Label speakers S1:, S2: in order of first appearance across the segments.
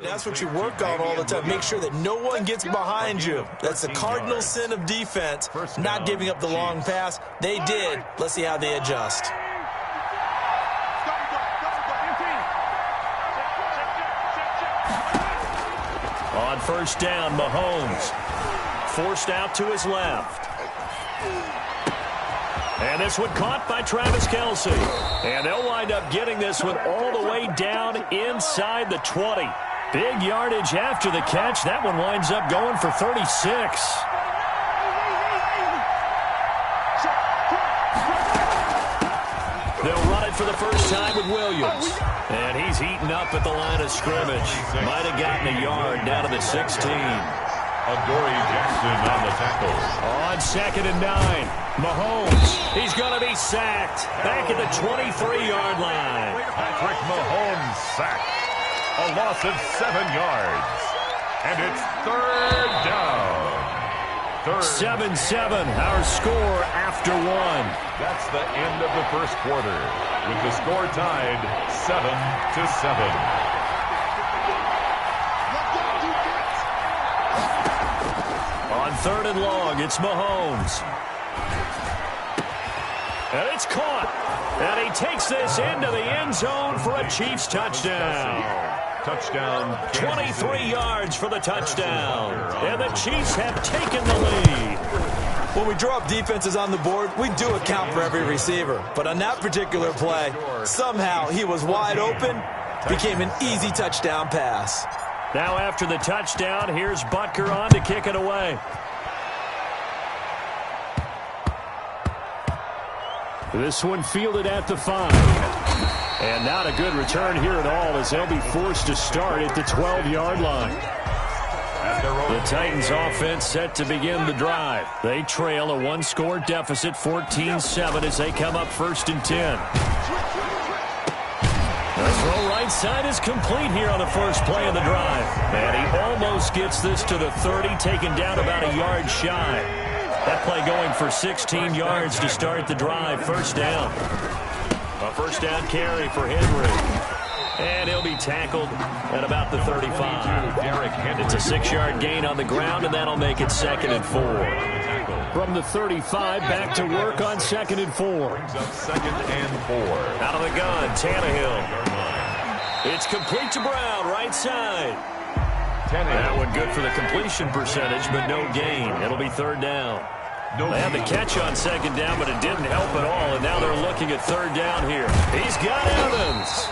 S1: That's what you work on all the time. Make sure that no one gets behind you. That's the cardinal sin of defense, not giving up the long pass. They did. Let's see how they adjust.
S2: On first down, Mahomes forced out to his left. And this one caught by Travis Kelce. And they'll wind up getting this one all the way down inside the 20. Big yardage after the catch. That one winds up going for 36. They'll run it for the first time with Williams. And he's heating up at the line of scrimmage. Might have gotten a yard down to the 16.
S3: Adoree Jackson on the tackle.
S2: On 2nd and 9. Mahomes. He's going to be sacked. Back at the 23-yard line.
S3: Patrick Mahomes sacked. A loss of 7 yards. And it's third down.
S2: 7-7, our score after 1.
S3: That's the end of the first quarter, with the score tied 7-7.
S2: On 3rd and long, it's Mahomes. And it's caught. And he takes this into the end zone for a Chiefs touchdown.
S3: Touchdown.
S2: 23 yards for the touchdown. And the Chiefs have taken the lead.
S1: When we draw up defenses on the board, we do account for every receiver. But on that particular play, somehow he was wide open, became an easy touchdown pass.
S2: Now after the touchdown, here's Butker on to kick it away. This one fielded at the 5. And not a good return here at all, as they'll be forced to start at the 12-yard line. The Titans offense set to begin the drive. They trail a 1-score deficit, 14-7, as they come up 1st and 10. The throw right side is complete here on the first play of the drive. And he almost gets this to the 30, taken down about a yard shy. That play going for 16 yards to start the drive. First down. A first down carry for Henry. And he'll be tackled at about the 35. It's a 6-yard gain on the ground, and that'll make it 2nd and 4. From the 35, back to work on 2nd and 4.
S3: Brings up 2nd and 4.
S2: Out of the gun, Tannehill. It's complete to Brown, right side. That one good for the completion percentage, but no gain. It'll be 3rd down. They had the catch on 2nd down, but it didn't help at all, and now they're looking at 3rd down here. He's got Evans.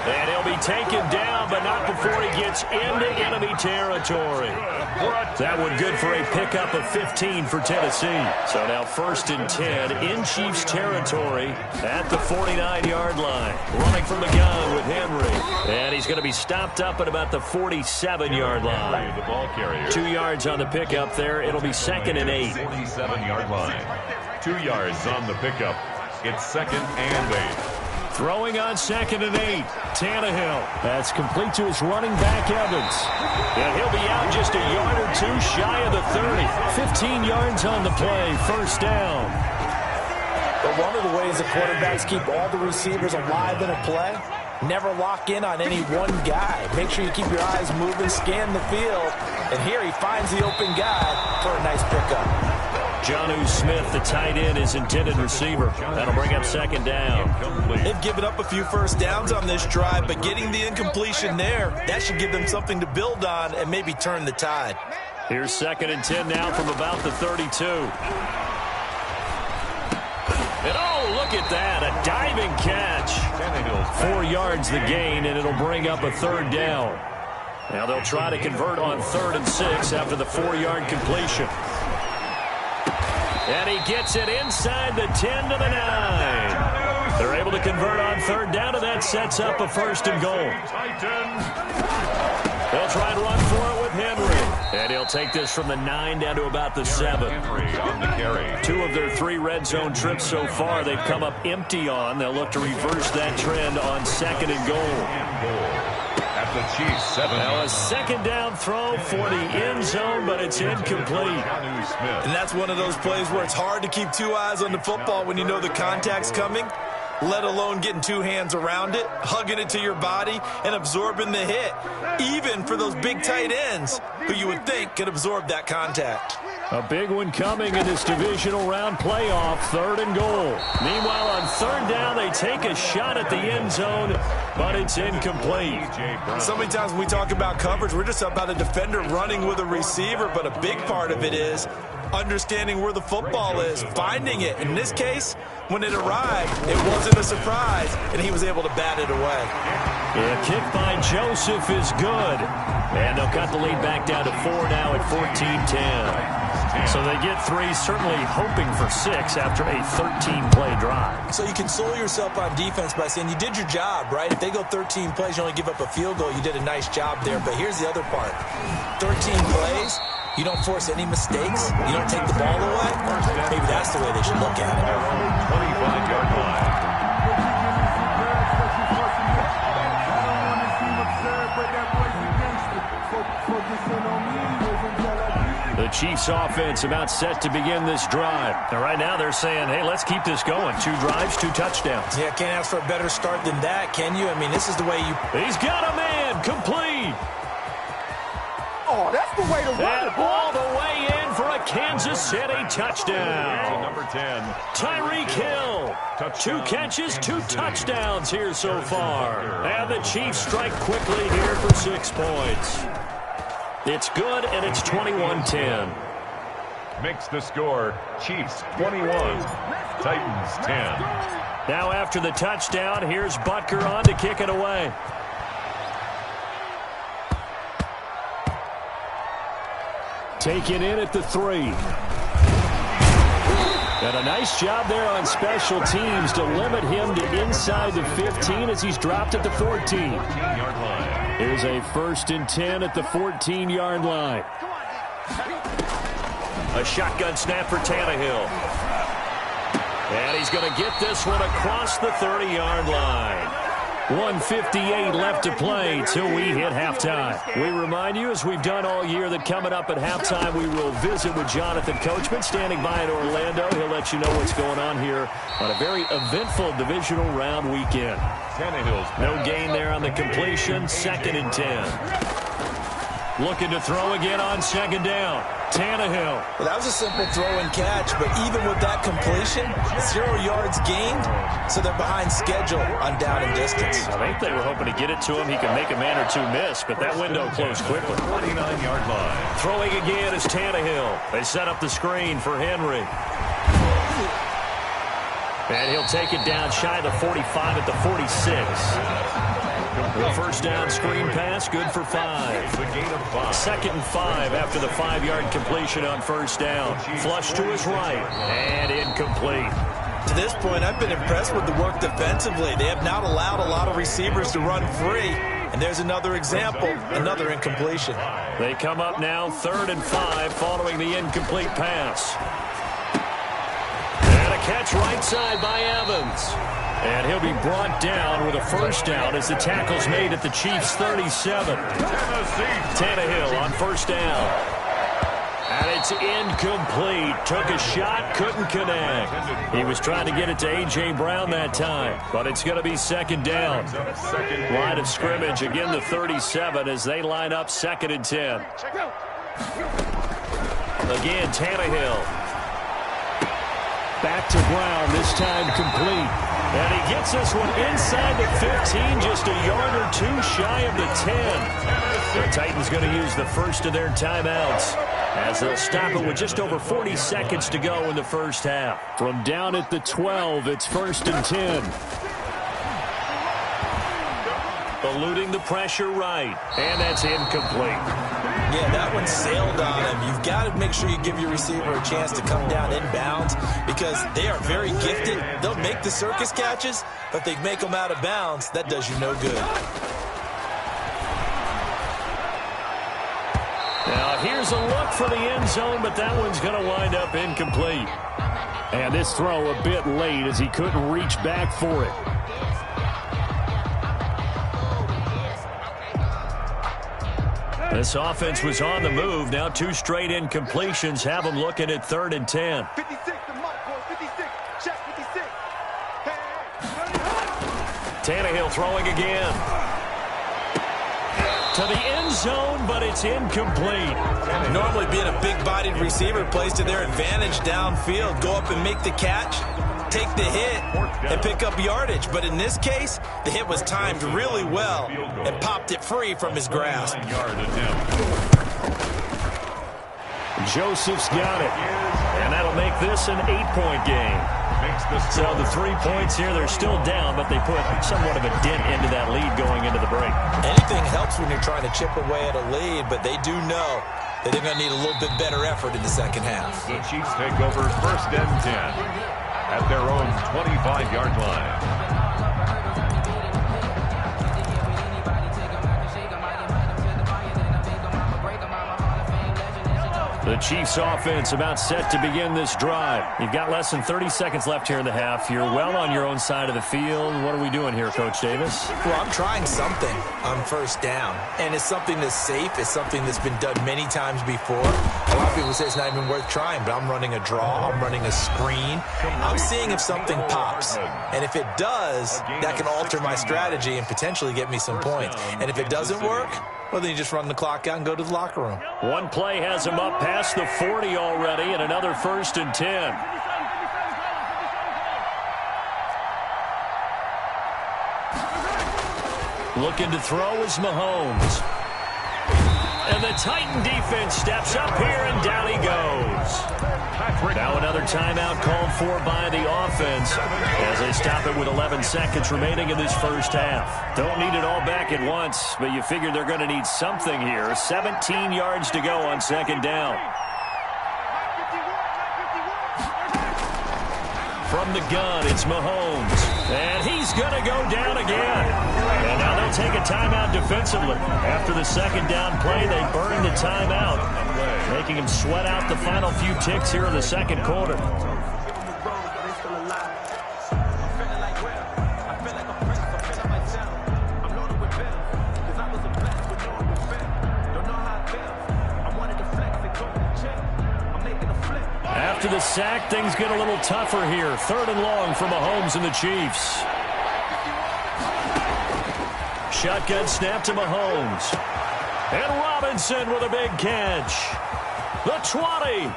S2: And he'll be taken down, but not before he gets into enemy territory. That one good for a pickup of 15 for Tennessee. So now 1st and 10 in Chiefs territory at the 49-yard line. Running from the gun with Henry. And he's going to be stopped up at about the 47-yard line.
S3: The ball carrier.
S2: 2 yards on the pickup there. It'll be 2nd and 8.
S3: 47-yard line. 2 yards on the pickup. It's 2nd and 8.
S2: Throwing on 2nd and 8. Tannehill. That's complete to his running back, Evans. And he'll be out just a yard or 2 shy of the 30. 15 yards on the play. First down.
S1: But one of the ways that quarterbacks keep all the receivers alive in a play, never lock in on any one guy. Make sure you keep your eyes moving, scan the field. And here he finds the open guy for a nice pickup.
S2: Jonnu Smith, the tight end, is intended receiver. That'll bring up 2nd down.
S1: They've given up a few first downs on this drive, but getting the incompletion there, that should give them something to build on and maybe turn the tide.
S2: Here's 2nd and 10 now from about the 32. And oh, look at that, a diving catch. 4 yards the gain, and it'll bring up a 3rd down. Now they'll try to convert on 3rd and 6 after the 4-yard completion. And he gets it inside the 10 to the 9. They're able to convert on 3rd down, and that sets up a 1st and goal. They'll try and run for it with Henry. And he'll take this from the 9 down to about the 7.
S3: Henry on the carry.
S2: 2 of their 3 red zone trips so far they've come up empty on. They'll look to reverse that trend on 2nd and goal.
S3: At the Chiefs, 7.
S2: Now a 2nd down throw for the end zone, but it's incomplete.
S1: And that's one of those plays where it's hard to keep 2 eyes on the football when you know the contact's coming. let alone getting two hands around it, hugging it to your body, and absorbing the hit, even for those big tight ends who you would think could absorb that contact.
S2: A big one coming in this divisional round playoff, 3rd and goal. Meanwhile, on 3rd down, they take a shot at the end zone, but it's incomplete.
S1: So many times when we talk about coverage, we're just about a defender running with a receiver, but a big part of it is understanding where the football is, finding it. In this case, when it arrived, it wasn't a surprise, and he was able to bat it away.
S2: Yeah, kick by Joseph is good. And they'll cut the lead back down to 4 now at 14-10. So they get 3, certainly hoping for 6 after a 13-play drive.
S1: So you console yourself on defense by saying you did your job, right? If they go 13 plays, you only give up a field goal, you did a nice job there. But here's the other part. 13 plays, you don't force any mistakes, you don't take the ball away. Maybe that's the way they should look at it.
S3: 25-yard line.
S2: The Chiefs offense about set to begin this drive. And right now they're saying, hey, let's keep this going. 2 drives, 2 touchdowns.
S1: Yeah, can't ask for a better start than that, can you? I mean, this is the way you...
S2: He's got a man, complete.
S4: Oh, that's the way to run it, boy.
S2: All the way in for a Kansas City touchdown.
S3: Number 10.
S2: Tyreek Hill.
S3: Touchdown.
S2: 2 catches, 2 touchdowns here so far. And the Chiefs strike quickly here for 6 points. It's good, and it's 21-10.
S3: Makes the score Chiefs 21, Titans 10.
S2: Now after the touchdown, here's Butker on to kick it away. Taken in at the 3. And a nice job there on special teams to limit him to inside the 15 as he's dropped at the 14.
S3: 14-yard line.
S2: Here's a 1st and 10 at the 14-yard line. A shotgun snap for Tannehill. And he's going to get this one across the 30-yard line. 1:58 left to play till we hit halftime. We remind you, as we've done all year, that coming up at halftime, we will visit with Jonathan Coachman standing by in Orlando. He'll let you know what's going on here on a very eventful divisional round weekend.
S3: Tannehill's
S2: No gain there on the completion. 2nd and 10. Looking to throw again on 2nd down. Tannehill.
S1: Well, that was a simple throw and catch, but even with that completion, 0 yards gained, so they're behind schedule on down and distance.
S2: I think they were hoping to get it to him. He could make a man or 2 miss, but that window closed quickly.
S3: 49-yard line.
S2: Throwing again is Tannehill. They set up the screen for Henry. And he'll take it down shy of the 45 at the 46. The 1st down screen pass, good for 5.
S3: It's a gain of 5.
S2: 2nd and 5 after the 5-yard completion on 1st down. Flush to his right and incomplete.
S1: To this point, I've been impressed with the work defensively. They have not allowed a lot of receivers to run free. And there's another example, another incompletion.
S2: They come up now 3rd and 5 following the incomplete pass. And a catch right side by Evans. And he'll be brought down with a 1st down as the tackle's made at the Chiefs' 37. Tannehill on 1st down. And it's incomplete. Took a shot, couldn't connect. He was trying to get it to A.J. Brown that time, but it's going to be 2nd down. Line of scrimmage, again the 37 as they line up 2nd and 10. Again, Tannehill. Back to Brown, this time complete. And he gets this one inside the 15, just a yard or 2 shy of the 10. The Titans going to use the first of their timeouts as they'll stop it with just over 40 seconds to go in the 1st half. From down at the 12, it's 1st and 10. Eluding the pressure right, and that's incomplete.
S1: Yeah, that one sailed on him. You've got to make sure you give your receiver a chance to come down inbounds because they are very gifted. They'll make the circus catches, but if they make them out of bounds, that does you no good.
S2: Now, here's a look for the end zone, but that one's going to wind up incomplete. And this throw a bit late as he couldn't reach back for it. This offense was on the move. Now 2 straight incompletions have them looking at 3rd and 10.
S4: 56, the mark, boy, 56. Check 56. Hey,
S2: Tannehill throwing again. To the end zone, but it's incomplete.
S1: Normally being a big-bodied receiver plays to their advantage downfield. Go up and make the catch, take the hit, and pick up yardage. But in this case, the hit was timed really well and popped it free from his grasp.
S2: Joseph's got it. And that'll make this an 8-point game. So the 3 points here, they're still down, but they put somewhat of a dent into that lead going into the break.
S1: Anything helps when you're trying to chip away at a lead, but they do know that they're going to need a little bit better effort in the second half.
S3: The Chiefs take over 1st and 10 at their own 25-yard line.
S2: The Chiefs offense about set to begin this drive. You've got less than 30 seconds left here in the half. You're well on your own side of the field. What are we doing here, Coach Davis?
S1: Well, I'm trying something on 1st down, and it's something that's safe. It's something that's been done many times before. A lot of people say it's not even worth trying, but I'm running a draw. I'm running a screen. I'm seeing if something pops, and if it does, that can alter my strategy and potentially get me some points. And if it doesn't work, well, then you just run the clock out and go to the locker room.
S2: One play has him up past the 40 already, and another 1st and 10. Looking to throw is Mahomes. And the Titan defense steps up here, and down he goes. Now another timeout called for by the offense as they stop it with 11 seconds remaining in this 1st half. Don't need it all back at once, but you figure they're going to need something here. 17 yards to go on 2nd down. From the gun, it's Mahomes. And he's going to go down again. And now they'll take a timeout defensively. After the 2nd down play, they burn the timeout, making him sweat out the final few ticks here in the 2nd quarter. After the sack, things get a little tougher here. 3rd and long for Mahomes and the Chiefs. Shotgun snap to Mahomes. And Robinson with a big catch. The 20,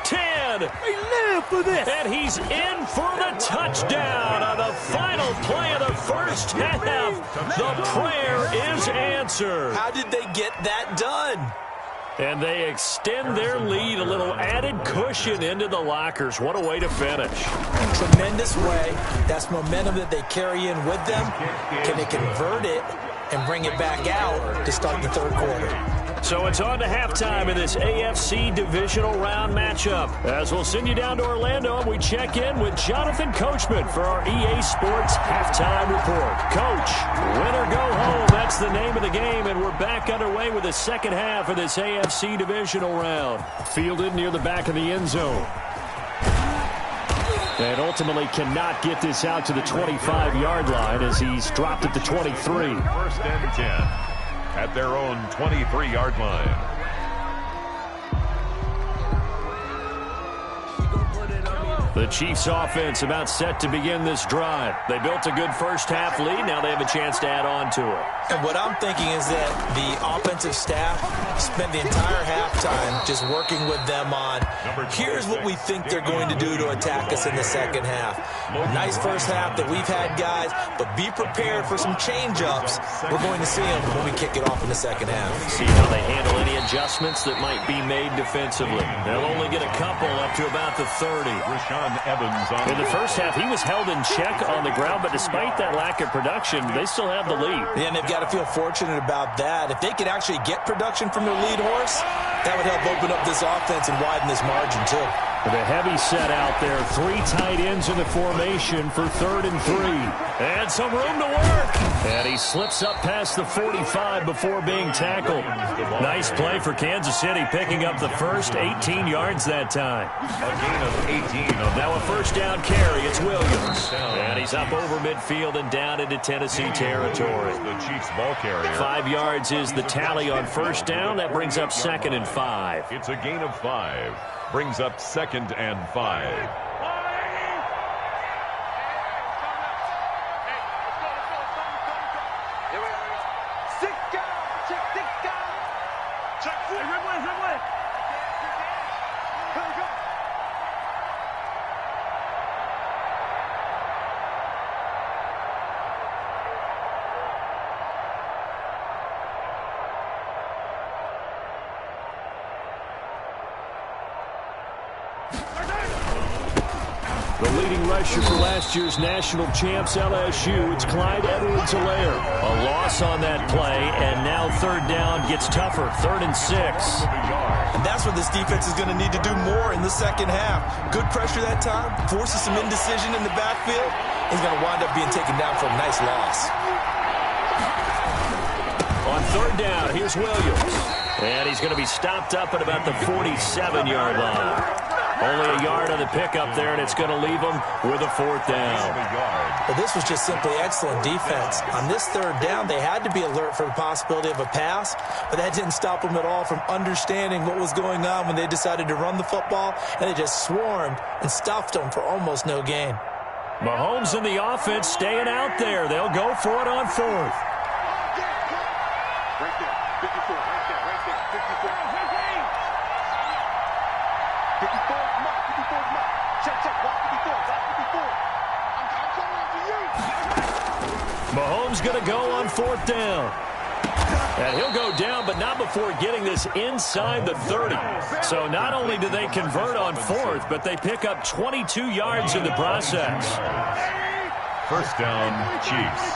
S2: 10.
S4: They live for this.
S2: And he's in for the touchdown on the final play of the 1st half. The prayer is answered.
S1: How did they get that done?
S2: And they extend their lead, a little added cushion into the lockers. What a way to finish.
S1: Tremendous way. That's momentum that they carry in with them. Can they convert it and bring it back out to start the 3rd quarter?
S2: So it's on to halftime in this AFC divisional round matchup. As we'll send you down to Orlando, and we check in with Jonathan Coachman for our EA Sports Halftime Report. Coach, win or go home, that's the name of the game, and we're back underway with the 2nd half of this AFC divisional round. Fielded near the back of the end zone. And ultimately cannot get this out to the 25-yard line as he's dropped at the 23.
S3: 1st and 10 at their own 23-yard line.
S2: The Chiefs offense about set to begin this drive. They built a good 1st half lead. Now they have a chance to add on to it.
S1: And what I'm thinking is that the offensive staff spent the entire halftime just working with them on, here's what we think they're going to do to attack us in the 2nd half. Nice 1st half that we've had, guys, but be prepared for some change-ups. We're going to see them when we kick it off in the 2nd half.
S2: See how they handle any adjustments that might be made defensively. They'll only get a couple up to about the 30.
S3: Evans on
S2: in the 1st half, he was held in check on the ground, but despite that lack of production, they still have the lead.
S1: Yeah, and they've got to feel fortunate about that. If they could actually get production from their lead horse, that would help open up this offense and widen this margin, too.
S2: With a heavy set out there, 3 tight ends in the formation for 3rd and 3. And some room to work. And he slips up past the 45 before being tackled. Nice play for Kansas City, picking up the first 18 yards that time.
S3: a gain of 18.
S2: Now a 1st down carry. It's Williams. And he's up over midfield and down into Tennessee territory.
S3: The Chiefs ball carrier.
S2: 5 yards is the tally on 1st down. That brings up 2nd and 5.
S3: It's a gain of 5. Brings up 2nd and 5.
S2: The leading rusher for last year's national champs, LSU, it's Clyde Edwards-Helaire. A loss on that play, and now third down gets tougher, 3rd and 6.
S1: And that's what this defense is going to need to do more in the second half. Good pressure that time, forces some indecision in the backfield. He's going to wind up being taken down for a nice loss.
S2: On third down, here's Williams. And he's going to be stopped up at about the 47-yard line. Only a yard on the pickup there, and it's going to leave him with a 4th down.
S1: Well, this was just simply excellent defense. On this third down, they had to be alert for the possibility of a pass, but that didn't stop them at all from understanding what was going on when they decided to run the football, and they just swarmed and stuffed them for almost no gain.
S2: Mahomes and the offense staying out there. They'll go for it on 4th.
S4: Right there. 54. Right there. 54. 54 is mark. 54 is mark. Check. Block 54. Block 54. I'm coming to you.
S2: Mahomes going to go on 4th down. And he'll go down, but not before getting this inside the 30. So not only do they convert on 4th, but they pick up 22 yards in the process.
S3: 1st down, Chiefs.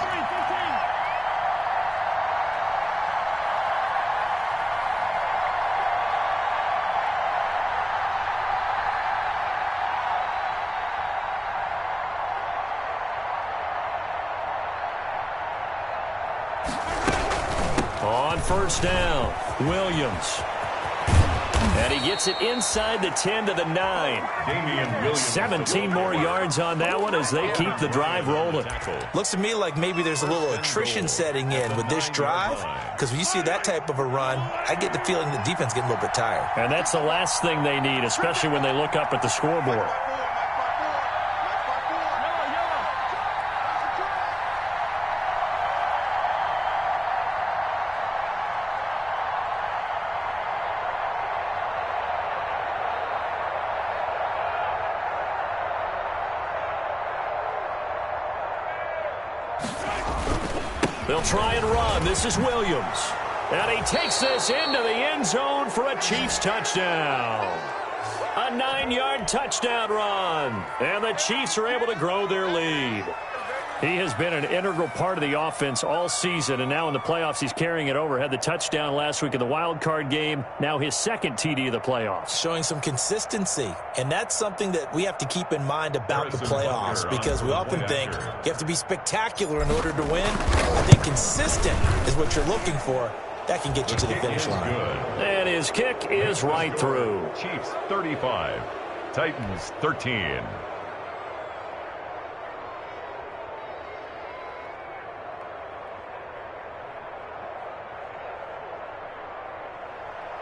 S2: On 1st down, Williams. And he gets it inside the 10 to the 9. 17 more yards on that one as they keep the drive rolling.
S1: Looks to me like maybe there's a little attrition setting in with this drive, because when you see that type of a run, I get the feeling the defense getting a little bit tired.
S2: And that's the last thing they need, especially when they look up at the scoreboard. They'll try and run. This is Williams. And he takes this into the end zone for a Chiefs touchdown. A 9-yard touchdown run. And the Chiefs are able to grow their lead. He has been an integral part of the offense all season, and now in the playoffs he's carrying it over. Had the touchdown last week in the wild card game. Now his 2nd TD of the playoffs.
S1: Showing some consistency, and that's something that we have to keep in mind about the playoffs, because we often think you have to be spectacular in order to win. I think consistent is what you're looking for. That can get you to the finish line.
S2: And his kick is right through.
S3: Chiefs 35, Titans 13.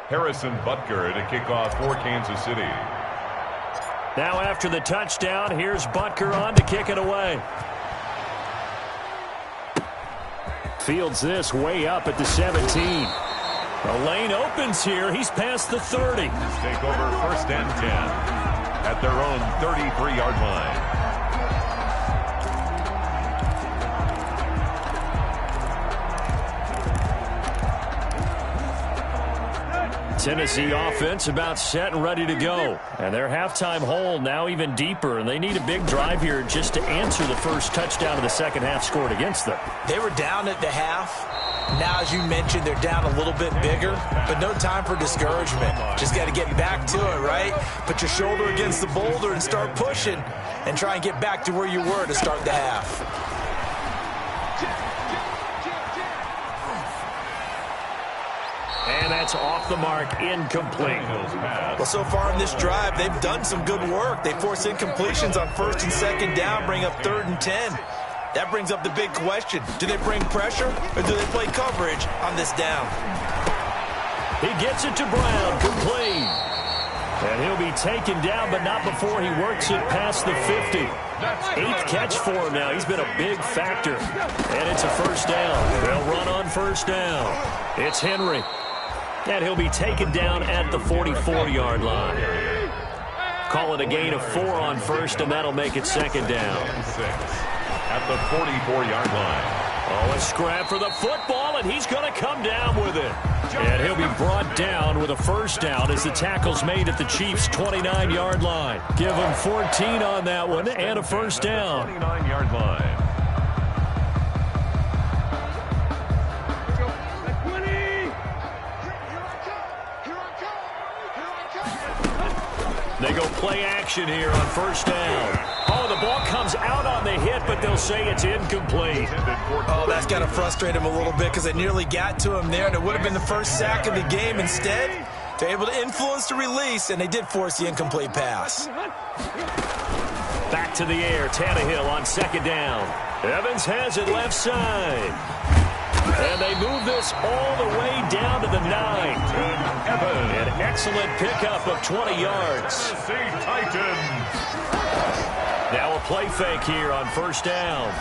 S3: Harrison Butker to kick off for Kansas City.
S2: Now after the touchdown, here's Butker on to kick it away. Fields this way up at the 17. The lane opens here. He's past the 30.
S3: Take over 1st and 10 at their own 33-yard line.
S2: Tennessee offense about set and ready to go. And their halftime hole now even deeper, and they need a big drive here just to answer the first touchdown of the second half scored against them.
S1: They were down at the half. Now, as you mentioned, they're down a little bit bigger, but no time for discouragement. Just got to get back to it, right? Put your shoulder against the boulder and start pushing and try and get back to where you were to start the half.
S2: And that's off the mark, incomplete.
S1: Well, so far in this drive, they've done some good work. They force incompletions on 1st and 2nd down, bring up 3rd and 10. That brings up the big question. Do they bring pressure, or do they play coverage on this down?
S2: He gets it to Brown, complete. And he'll be taken down, but not before he works it past the 50. 8th catch for him now. He's been a big factor. And it's a 1st down. They'll run on 1st down. It's Henry. And he'll be taken down at the 44-yard line. Call it a gain of 4 on first, and that'll make it second down.
S3: At the 44-yard line.
S2: Oh, a scrap for the football, and he's going to come down with it. And he'll be brought down with a first down as the tackle's made at the Chiefs' 29-yard line. Give him 14 on that one and a first down.
S3: 29-yard line.
S2: They go play action here on first down. Oh, the ball comes out on the hit, but they'll say it's incomplete.
S1: Oh, that's got to frustrate him a little bit because they nearly got to him there, and it would have been the first sack of the game. Instead, they're able to influence the release, and they did force the incomplete pass.
S2: Back to the air, Tannehill on second down. Evans has it left side. And they move this all the way down to the 9. An excellent pickup of 20 yards. Now a play fake here on first down.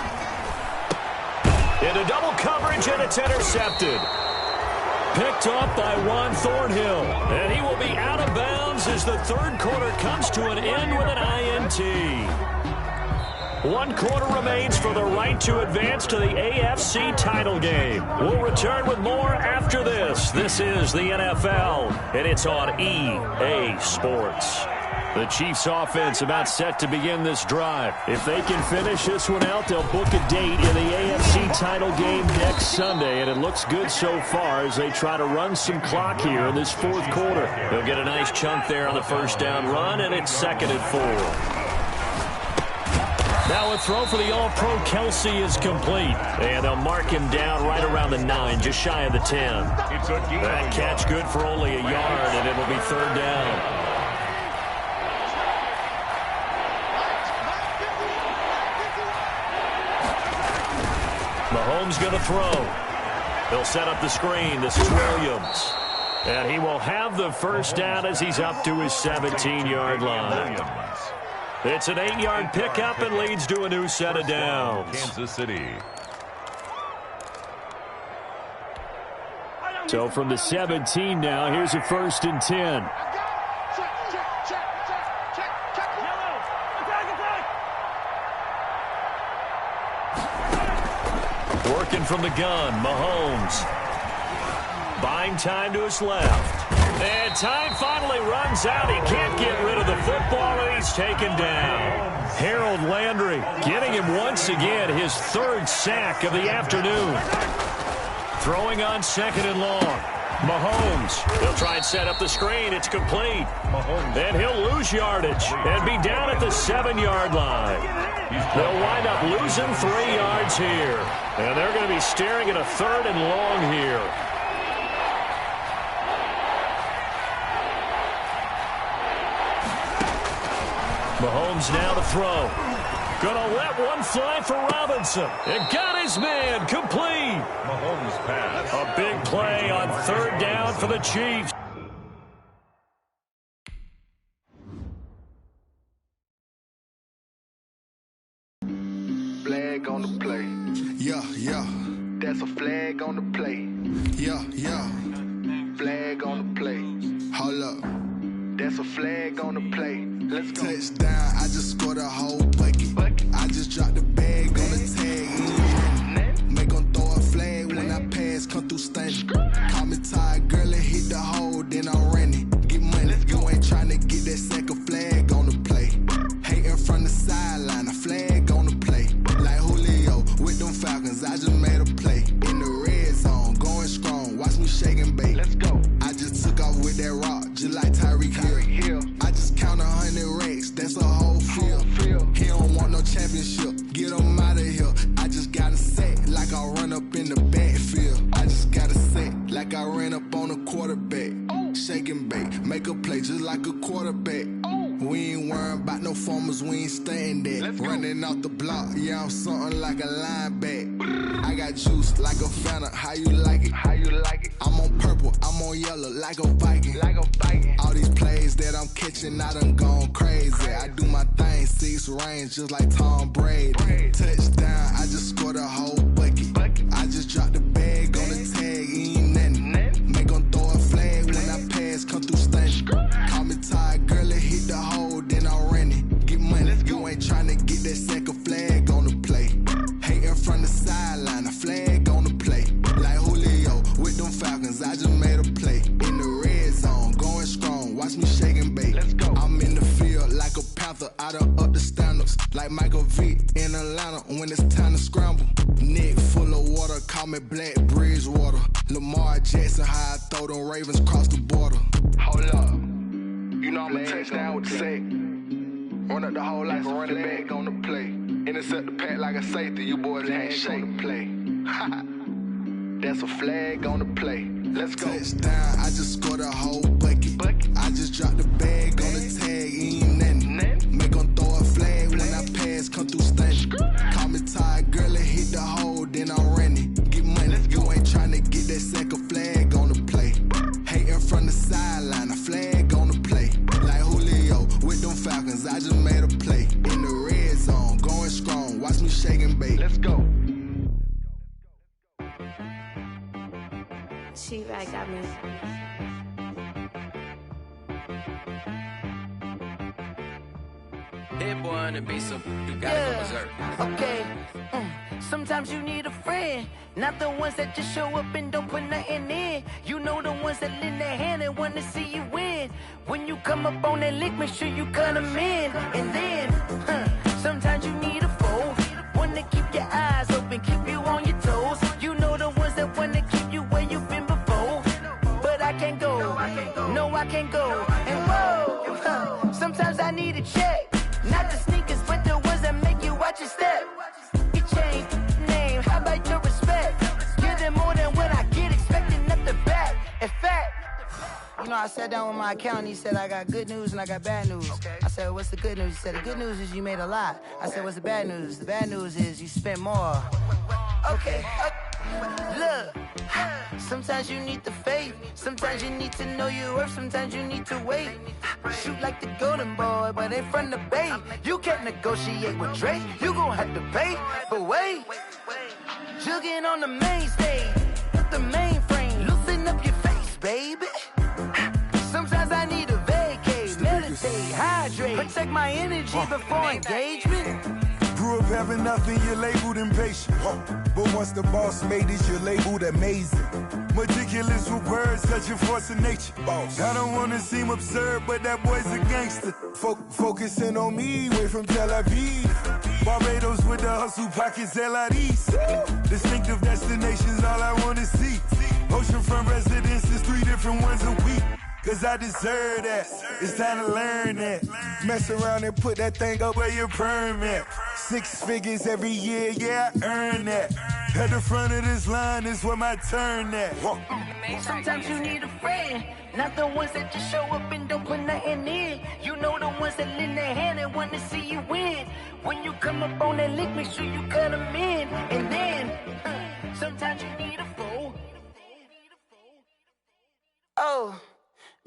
S2: Into double coverage, and it's intercepted. Picked up by Juan Thornhill. And he will be out of bounds as the third quarter comes to an end with an INT. 1 quarter remains for the right to advance to the AFC title game. We'll return with more after this. This is the NFL, and it's on EA Sports. The Chiefs offense about set to begin this drive. If they can finish this one out, they'll book a date in the AFC title game next Sunday, and it looks good so far as they try to run some clock here in this fourth quarter. They'll get a nice chunk there on the first down run, and it's 2nd and 4. Now a throw for the All-Pro Kelsey is complete. And they'll mark him down right around the 9, just shy of the 10. That catch good for only a yard, and it'll be third down. Mahomes going to throw. He'll set up the screen. This is Williams. And he will have the first down as he's up to his 17-yard line. It's an 8-yard pickup and leads to a new set of downs.
S3: Kansas City.
S2: So from the 17 now, here's a 1st and 10. Working from the gun, Mahomes. Buying time to his left. And time finally runs out. He can't get rid of the football, and he's taken down. Harold Landry getting him once again his 3rd sack of the afternoon. Throwing on 2nd and long. Mahomes. He'll try and set up the screen. It's complete. And he'll lose yardage and be down at the 7-yard line. They'll wind up losing 3 yards here. And they're going to be staring at a 3rd and long here. Mahomes now to throw. Gonna let one fly for Robinson. And got his man complete.
S3: Mahomes pass.
S2: A big play on 3rd down for the Chiefs.
S5: Flag on the play.
S6: Yeah, yeah.
S5: That's a flag on the play.
S6: Yeah, yeah.
S5: Flag on the play.
S6: Hold up.
S5: That's a flag on the play. Let's go.
S6: Touchdown, I just scored a whole bucket. I just dropped the bag on the tag. Make them throw a flag when I pass, come through stunning. Call me tired, girl, and hit the hole, then I'm running. Get money, you ain't trying to get that second flag on the play. Hating from the sideline, a flag on the play. Like Julio with them Falcons, I just made a play. In the red zone, going strong, watch me shake and bake.
S5: Let's go.
S6: I just took off with that rock, just like Tyreek Hill. I just count 100 racks, that's a whole field. He don't want no championship, get him out of here. I just got a set, like I run up in the backfield. I just got a set, like I ran up on a quarterback. Shake and bake, make a play just like a quarterback. We ain't worrying about no formers, we ain't staying there. Running off the block, yeah, I'm something like a linebacker. I got juice like a Fanta, how you like it?
S5: How you like it?
S6: I'm on purple, I'm on yellow, like a Viking.
S5: Like a Viking.
S6: All these plays that I'm catching, I done gone crazy. I do my thing, 6 range, just like Tom Brady. Touchdown, I just scored a whole bucket. I just dropped the bag on the tag, ain't nothing. Make them throw a flag Michael Vick in Atlanta when it's time to scramble. Neck full of water, call me Black Bridgewater. Lamar Jackson, how I throw them Ravens across the border.
S5: Hold up. You know I'm a touchdown with the sack. Run up the whole like a running back on the play. Intercept the pack like a safety. You boys ain't shake the play. That's a flag on the play. Let's go.
S6: Touchdown, I just scored a whole bucket. I just dropped the bag on the tag, ain't nothing. Make them throw a flag when I pass, come through stunning. Call me tired, girl, and hit the hole, then I'm running. Get money, you ain't tryna get that second flag on the play. Hating from the sideline, a flag on the play. Like Julio with them Falcons, I just made a play. In the red zone, going strong, watch me shake and bake.
S5: Let's go.
S7: She-Rag got me.
S8: Hit boy on the beat, so you gotta go berserk.
S9: Okay. Sometimes you need a friend, not the ones that just show up and don't put nothing in. You know the ones that lend their hand and want to see you win. When you come up on that lick, make sure you cut them in. And then, sometimes you need a foe, one to keep your eyes open, keep you on your toes. You know the ones that want to keep you where you've been before. But I can't go, no I can't go. And whoa, sometimes I need a check. Not the sneakers, but the ones that make you watch your step. You change name, how about your respect? Give them more than what I get, expecting up the back. In fact, you know, I sat down with my accountant, he said, I got good news and I got bad news. I said, what's the good news? He said, the good news is you made a lot. I said, what's the bad news? The bad news is you spent more. Okay. Look, sometimes you need the faith, sometimes you need to know your worth, sometimes you need to wait. Shoot like the golden boy, but ain't from the bay. You can't negotiate with Drake, you gon' have to pay. But wait, jugging on the main stage, the mainframe, loosen up your face, baby. Sometimes I need a vacate, meditate, hydrate, protect my energy before engagement.
S10: Grew up having nothing, you're labeled impatient. But once the boss made it, you're labeled amazing. Meticulous with words, such a force of nature. I don't wanna seem absurd, but that boy's a gangster. Focusing on me, way from Tel Aviv. Barbados with the hustle pockets, LIDs. Distinctive destinations, all I wanna see. Oceanfront residences, 3 different ones a week. Cause I deserve that, it's time to learn that. Mess around and put that thing up where your permit. 6 figures every year, yeah, I earn that. At the front of this line is where my turn at.
S9: Sometimes you need a friend, not the ones that just show up and don't put nothing in. You know the ones that lend their hand and want to see you win. When you come up on that lick, make sure you cut them in. And then, sometimes you need a foe. Oh.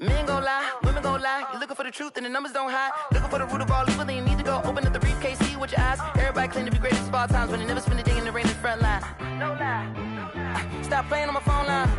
S9: Men gon' lie, women gon' lie. You're looking for the truth and the numbers don't hide. Looking for the root of all evil, then you need to go open up the briefcase, see with your eyes. Everybody claim to be greatest of all times, but they never spend a day in the rain in the front line. No lie. Stop playing on my phone line.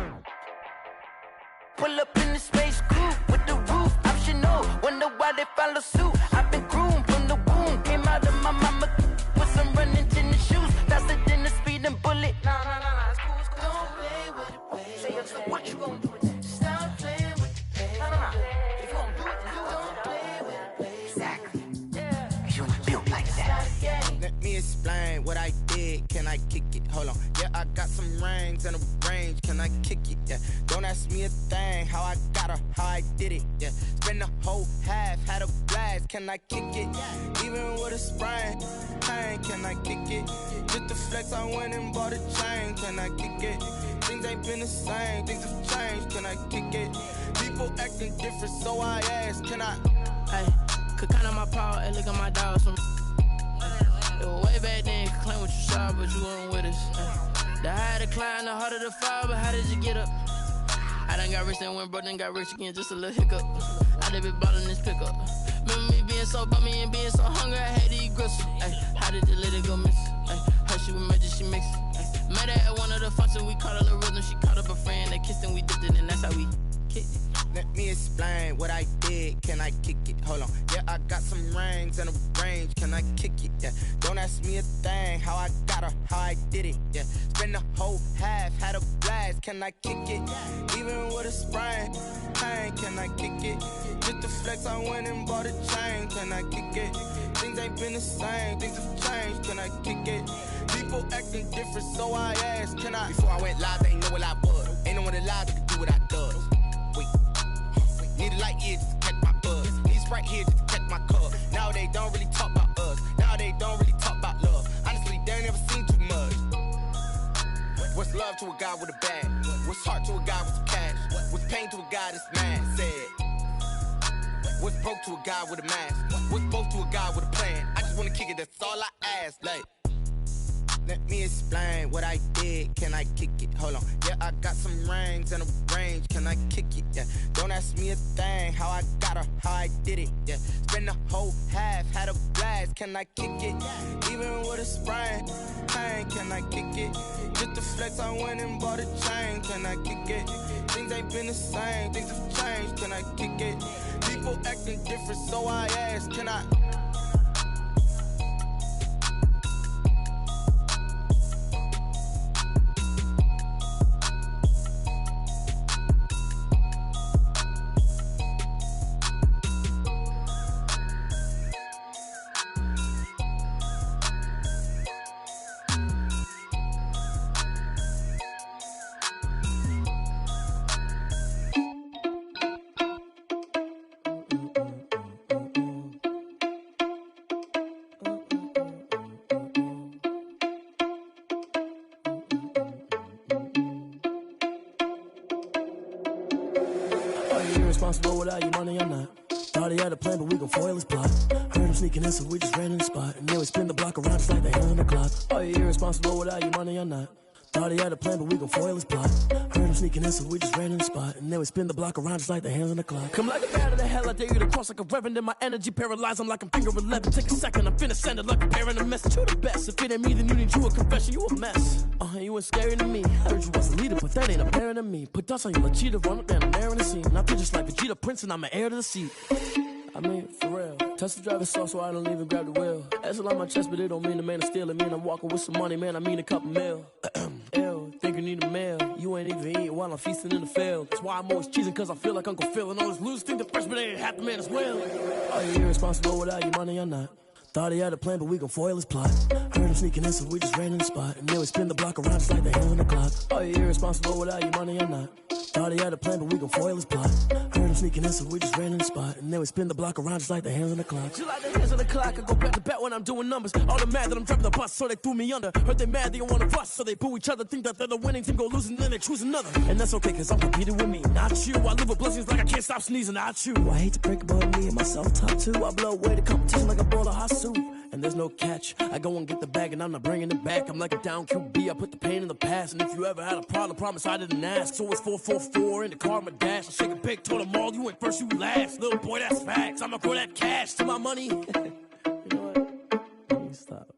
S9: Pull up in the space coupe with the roof optional. Wonder why they follow suit. I've been groomed from the womb. Came out of my mama with some running tennis shoes. Faster than the speeding bullet. Nah, it's cool, it's cool. Don't play with it, baby. Say what you gon' do? Stop playing. If you don't do it, then you don't play with it, baby. Exactly. Yeah. Cause you ain't built like that.
S11: Let me explain what I did. Can I kick it? Hold on. Yeah, I got some rings and a range. Can I kick it? Yeah. Don't ask me a thing. How I got her, how I did it. Yeah. Spend the whole half, had a blast. Can I kick it? Even with a sprain. Pain, can I kick it? Just the flex, I went and bought a chain. Can I kick it? Things ain't been the same. Things have changed. Can I kick it? People acting different, so I ask, can I?
S12: Hey, could count on my power and look at my dogs from. It was way back then, could claim what you saw, but you weren't with us. The higher the climb, the harder the fall, but how did you get up? I done got rich and went broke, then got rich again, just a little hiccup. I done been ballin' this pickup. Remember me being so bummy and being so hungry, I had to eat gristle. Ay, how did you let it go miss? Ay, how she was magic, she mixed. Met her at one of the functions, we caught a little rhythm, she caught up a friend, they kissed and we dipped it, and that's how we
S11: kick it. Let me explain what I did. Can I kick it? Hold on. Yeah, I got some rings and a range. Can I kick it? Yeah. Don't ask me a thing. How I got her, how I did it. Yeah. Spend the whole half, had a blast. Can I kick it? Even with a sprain. Pain, can I kick it? Just to flex, I went and bought a chain. Can I kick it? Things ain't been the same. Things have changed. Can I kick it? People acting different, so I asked, can I? Before I went live, they ain't know what I was. Ain't no one alive that could do what I does. Wait. Need a light here just to catch my buzz. Need Sprite here just to catch my cup. Now they don't really talk about us. Now they don't really talk about love. Honestly, they ain't never seen too much. What's love to a guy with a bag? What's heart to a guy with some cash? What's pain to a guy that's mad? Said. What's broke to a guy with a mask? What's both to a guy with a plan? I just wanna kick it, that's all I ask. Like, let me explain what I did. Can I kick it? Hold on. Yeah, I got some rings and a range. Can I kick it? Yeah. Don't ask me a thing. How I got her, how I did it. Yeah. Spend the whole half, had a blast. Can I kick it? Even with a sprain. Pain, can I kick it? Just to flex, I went and bought a chain. Can I kick it? Things ain't been the same. Things have changed. Can I kick it? People acting different, so I asked, can I?
S7: Irresponsible without your money, I'm not. Thought he had a plan, but we gon' foil his plot. Heard him sneaking in, so we just ran in the spot. And then we spin the block around just like the hand on the clock. Are you irresponsible without your money, I'm not. Thought he had a plan, but we gon' foil his plot. Heard him sneaking in, so we just ran in the spot. And then we spin the block around just like the hands on the clock. Come like a bat of the hell, I dare you to cross like a reverend. And my energy paralyzed, I'm like I'm finger 11. Take a second, I'm finna send it like a parent a message. You the best, if it ain't me, then you need you a confession. You a mess, you ain't scary to me. Heard you was a leader, but that ain't apparent to me. Put dust on you like cheetah, run up down the air in the scene. Not just like Vegeta Prince, and I'm an heir to the seat. I mean, for real. Touch the driver's soft, so I don't even grab the wheel. That's a lot on my chest, but it don't mean the man is stealing. Mean I'm walking with some money, man, I mean a couple mil. Ew, think you need a meal. You ain't even eating while I'm feasting in the field. That's why I'm always cheesing, cause I feel like Uncle Phil. And all those losers think the freshman ain't half the man as well. Are you irresponsible without your money, I'm not. Thought he had a plan, but we gon' foil his plot. Heard him sneaking in, so we just ran in the spot. And then we spin the block around just like the hand on the clock. Are you irresponsible without your money, I'm not. Thought he had a plan, but we gon' foil his plot. Heard him sneaking in, so we just ran in the spot. And then we spin the block around just like the hands on the clock. Just like the hands on the clock, I go back to back when I'm doing numbers. All the mad that I'm driving the bus, so they threw me under. Heard they mad, they don't wanna bust, so they boo each other. Think that they're the winning team, go losing, then they choose another. And that's okay, cause I'm competing with me, not you. I live with blessings like I can't stop sneezing, not you. I hate to break about me and my self-talk too. I blow away the competition like a bowl of hot soup. And there's no catch. I go and get the bag and I'm not bringing it back. I'm like a down QB, I put the pain in the past. And if you ever had a problem, promise I didn't ask. So it's 444 in the car, my dash. I shake a big, told them all, you ain't first, you last. Little boy, that's facts. I'ma throw that cash to my money. You know what? Let me stop.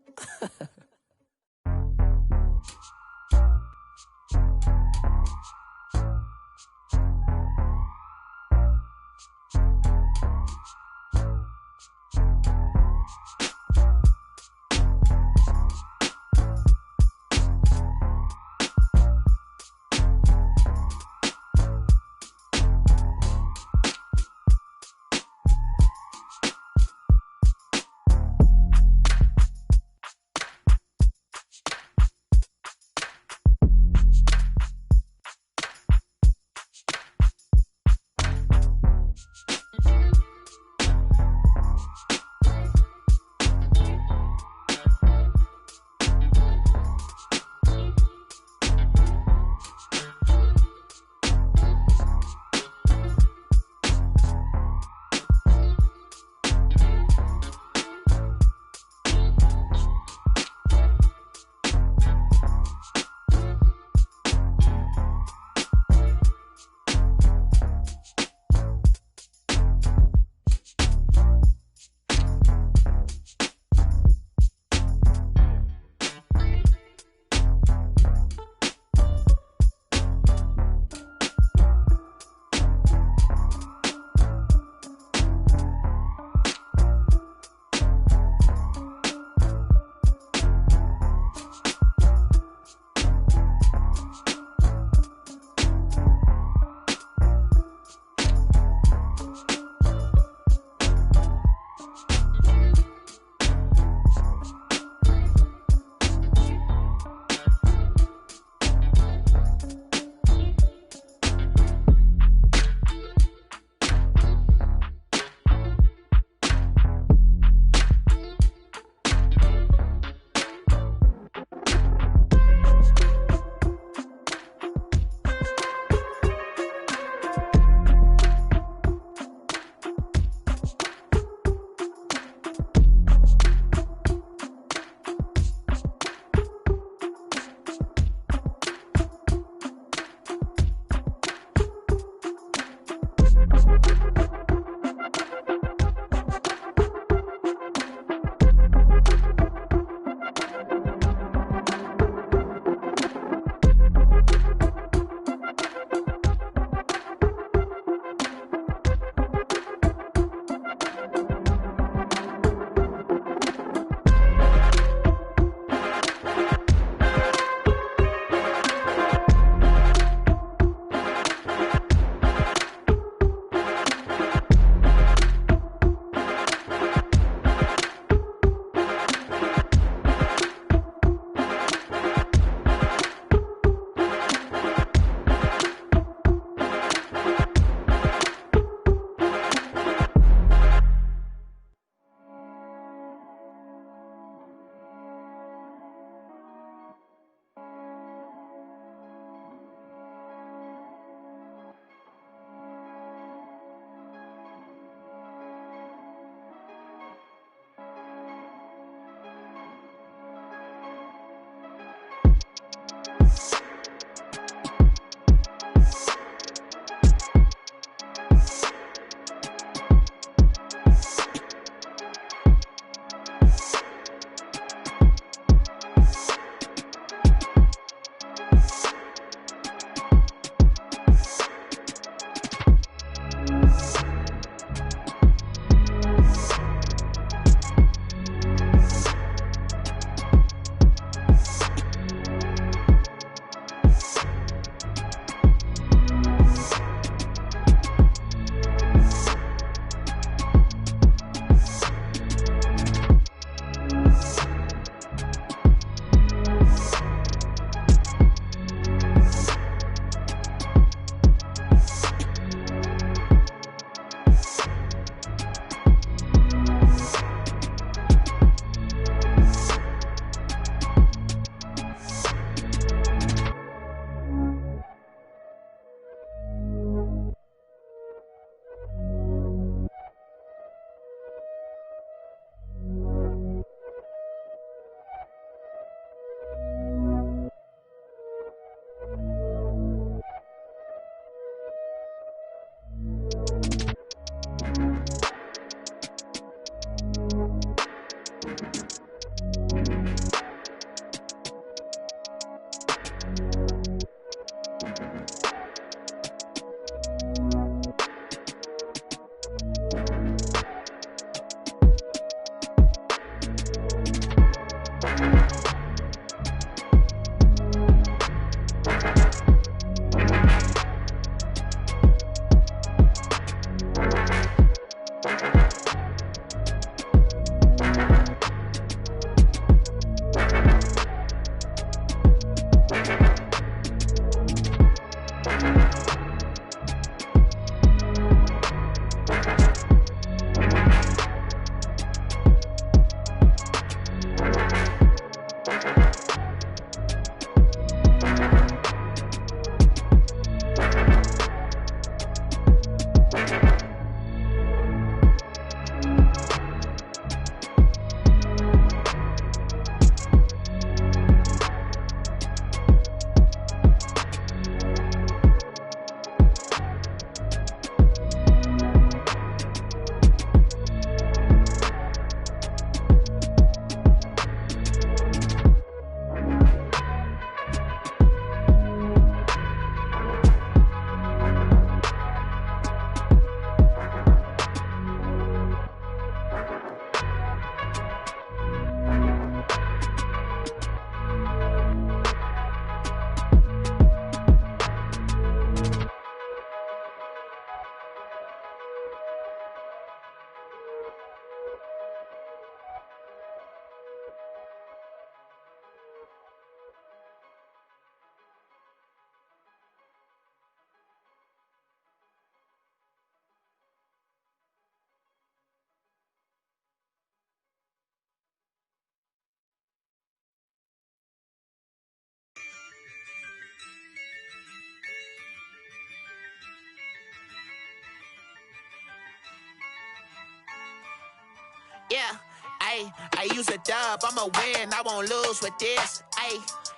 S11: Yeah, I use a dub, I'ma win, I won't lose with this.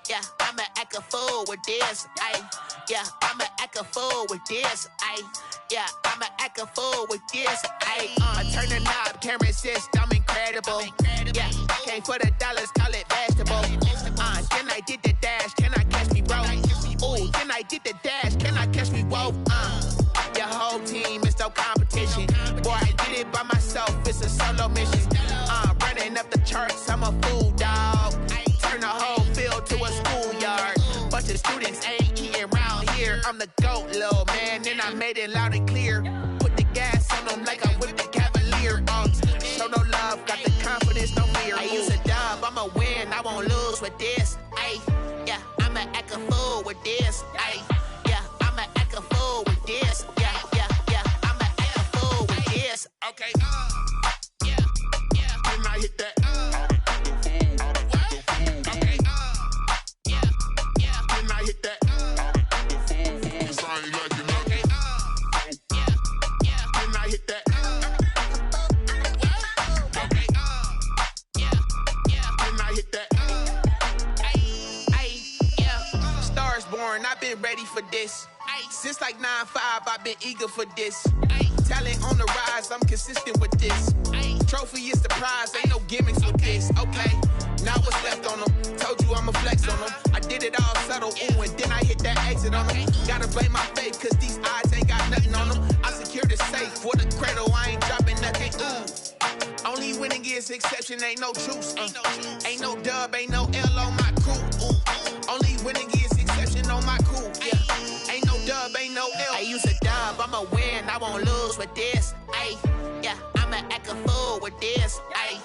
S11: Yeah, I'ma act a fool with this. Yeah, I'ma act a fool with this. Yeah, I'ma act a fool with this. I turn the knob, can't resist, I'm incredible. Yeah, came for the dollars, call it vegetable. Then I did the dash, can I catch me, bro? Ooh, then I did the dash, can I catch me, whoa? Your whole team is no competition. Boy, I did it by myself, it's a solo mission. Running up the charts, I'm a fool, dog. Turn the whole field to a schoolyard. Bunch of students ain't eating around here. I'm the GOAT, little man. plan and I made it loud and clear. Put the gas on them like I'm with the Cavalier. Show no love, got the confidence, no fear. I use a dub, I'ma win, I won't lose with this. Ay, yeah, I'ma act a fool with this. Ay, yeah, I'ma act a fool with this. Yeah, yeah, yeah, I'ma act a fool with this. Okay, yeah, yeah, when I hit that. Okay, yeah, yeah, when I hit that. I've been ready for this. Since like 9-5, I've been eager for this. Talent on the rise, I'm consistent with this. Trophy is the prize, ain't no gimmicks with this. Okay, now what's left on them? Told you I'ma flex on them. I did it all subtle, ooh, and then I hit that exit on them. Gotta blame my faith, cause these eyes ain't got nothing on them. I secured the safe for the cradle, I ain't dropping nothing, ooh. Only winning is exception, ain't no truce. Ain't no dub, ain't no L on my crew. Ooh. Only winning is exception on my crew. Yeah. Ain't no dub, ain't no L. I use a dub, I'ma win, I won't lose with this. Ay, yeah, I'ma act a fool with this. Ay.